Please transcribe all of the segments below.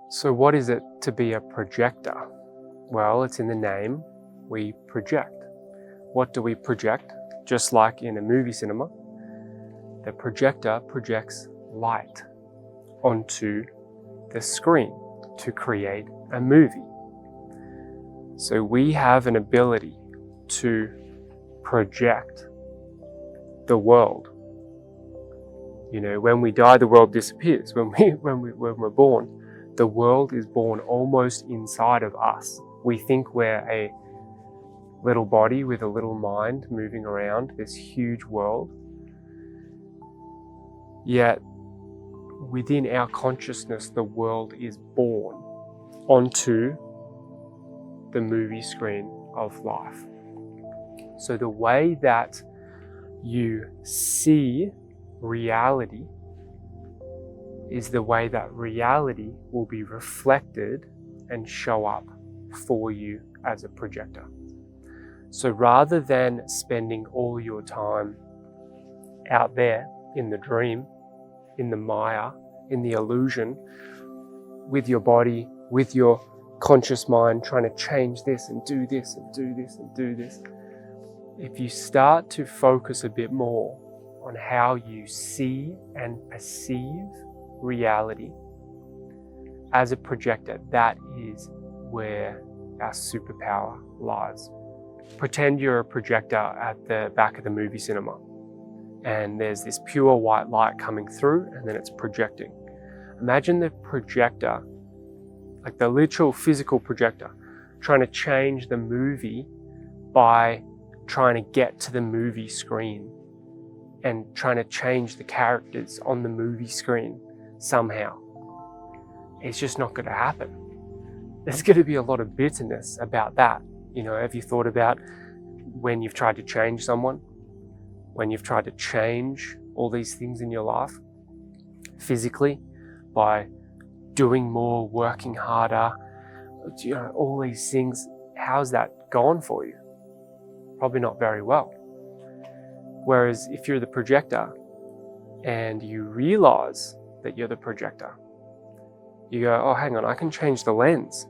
So what is it to be a projector? Well, it's in the name. We project. What do we project? Just like in a movie cinema, the projector projects light onto the screen to create a movie. So we have an ability to project the world. You know, when we die, the world disappears. When we're born, the world is born almost inside of us. We think we're a little body with a little mind moving around this huge world. Yet, within our consciousness, the world is born onto the movie screen of life. So the way that you see reality is the way that reality will be reflected and show up for you as a projector. So rather than spending all your time out there in the dream, in the Maya, in the illusion, with your body, with your conscious mind, trying to change this and do this and do this and do this, if you start to focus a bit more on how you see and perceive reality as a projector, that is where our superpower lies. Pretend you're a projector at the back of the movie cinema, and there's this pure white light coming through, and then it's projecting. Imagine the projector, like the literal physical projector, trying to change the movie by trying to get to the movie screen and trying to change the characters on the movie screen somehow. It's just not going to happen. There's going to be a lot of bitterness about that. You know, have you thought about when you've tried to change someone? When you've tried to change all these things in your life physically by doing more, working harder, you know, all these things, how's that gone for you? Probably not very well. Whereas if you're the projector and you realize that you're the projector, you go, oh, hang on, I can change the lens.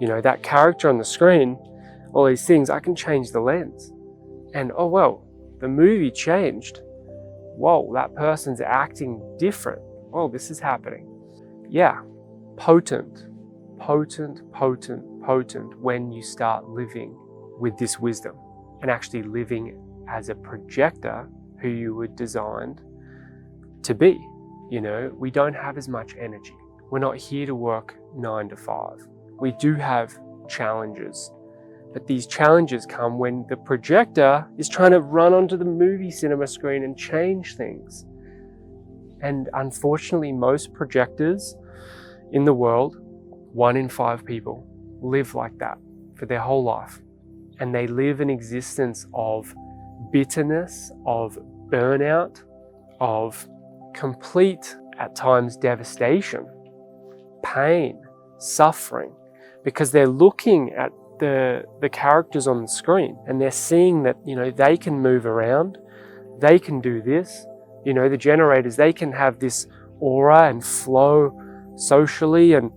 You know, that character on the screen, all these things, I can change the lens. And oh, well, the movie changed. Whoa, that person's acting different. Oh, this is happening. Yeah, potent when you start living with this wisdom and actually living as a projector who you were designed to be. You know, we don't have as much energy. We're not here to work 9 to 5. We do have challenges, but these challenges come when the projector is trying to run onto the movie cinema screen and change things. And unfortunately, most projectors in the world, 1 in 5 people, live like that for their whole life. And they live an existence of bitterness, of burnout, of complete, at times, devastation, pain, suffering, because they're looking at the characters on the screen and they're seeing that, you know, they can move around, they can do this, you know, the generators, they can have this aura and flow socially and,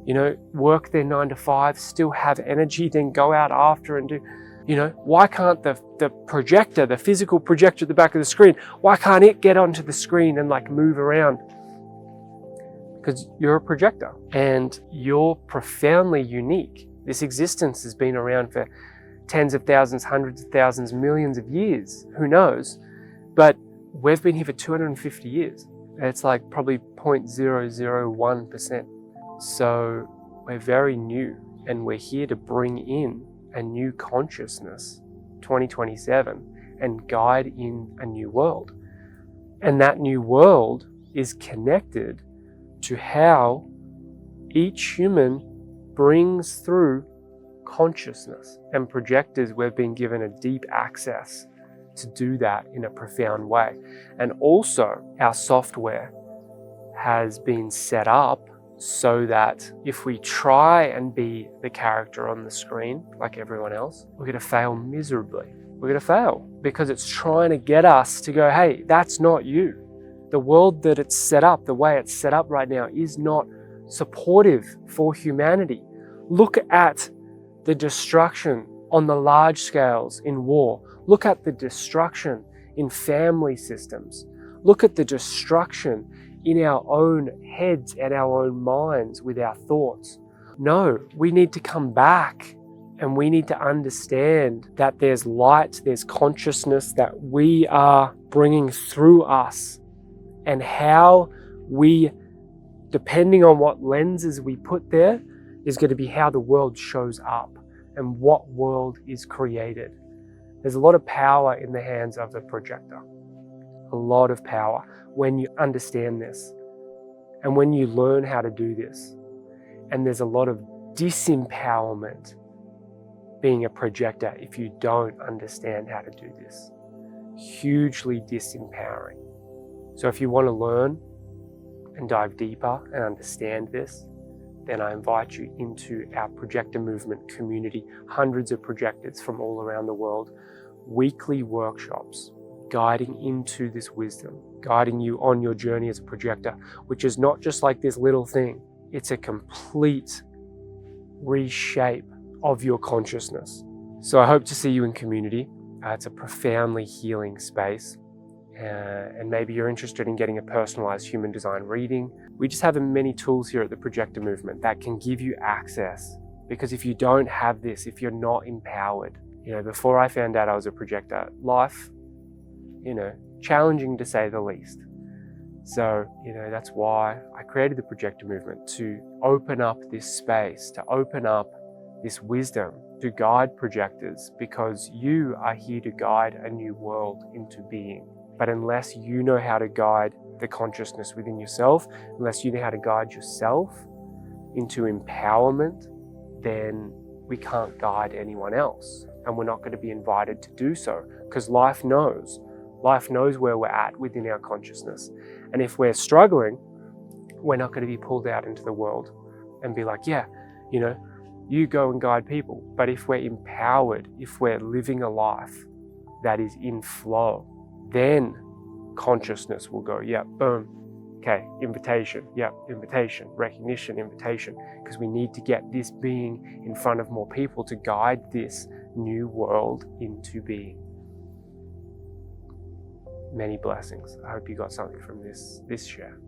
you know, work their 9 to 5, still have energy, then go out after and do, you know, why can't the projector, the physical projector at the back of the screen, why can't it get onto the screen and like move around? Because you're a projector and you're profoundly unique. This existence has been around for tens of thousands, hundreds of thousands, millions of years, who knows? But we've been here for 250 years. It's like probably 0.001%. So we're very new and we're here to bring in a new consciousness, 2027, and guide in a new world. And that new world is connected to how each human brings through consciousness. And projectors, we've been given a deep access to do that in a profound way. And also our software has been set up so that if we try and be the character on the screen like everyone else, we're going to fail miserably. We're going to fail because it's trying to get us to go, hey, that's not you. The world that it's set up, the way it's set up right now, is not supportive for humanity. Look at the destruction on the large scales in war. Look at the destruction in family systems. Look at the destruction in our own heads and our own minds with our thoughts. No, we need to come back and we need to understand that there's light, there's consciousness that we are bringing through us, and how we, depending on what lenses we put there, is going to be how the world shows up and what world is created. There's a lot of power in the hands of the projector. A lot of power when you understand this and when you learn how to do this. And there's a lot of disempowerment being a projector if you don't understand how to do this. Hugely disempowering. So if you want to learn and dive deeper and understand this, then I invite you into our Projector Movement community. Hundreds of projectors from all around the world. Weekly workshops guiding into this wisdom, guiding you on your journey as a projector, which is not just like this little thing. It's a complete reshape of your consciousness. So I hope to see you in community. It's a profoundly healing space. And maybe you're interested in getting a personalized human design reading. We just have many tools here at the Projector Movement that can give you access. Because if you don't have this, if you're not empowered, before I found out I was a projector, life, challenging to say the least. So, that's why I created the Projector Movement, to open up this space, to open up this wisdom, to guide projectors, because you are here to guide a new world into being. But unless you know how to guide the consciousness within yourself, unless you know how to guide yourself into empowerment, then we can't guide anyone else. And we're not going to be invited to do so, because life knows where we're at within our consciousness. And if we're struggling, we're not going to be pulled out into the world and be like, yeah, you go and guide people. But if we're empowered, if we're living a life that is in flow, then consciousness will go, yeah, boom, okay, invitation, yeah, invitation, recognition, invitation, because we need to get this being in front of more people to guide this new world into being. Many blessings. I hope you got something from this share.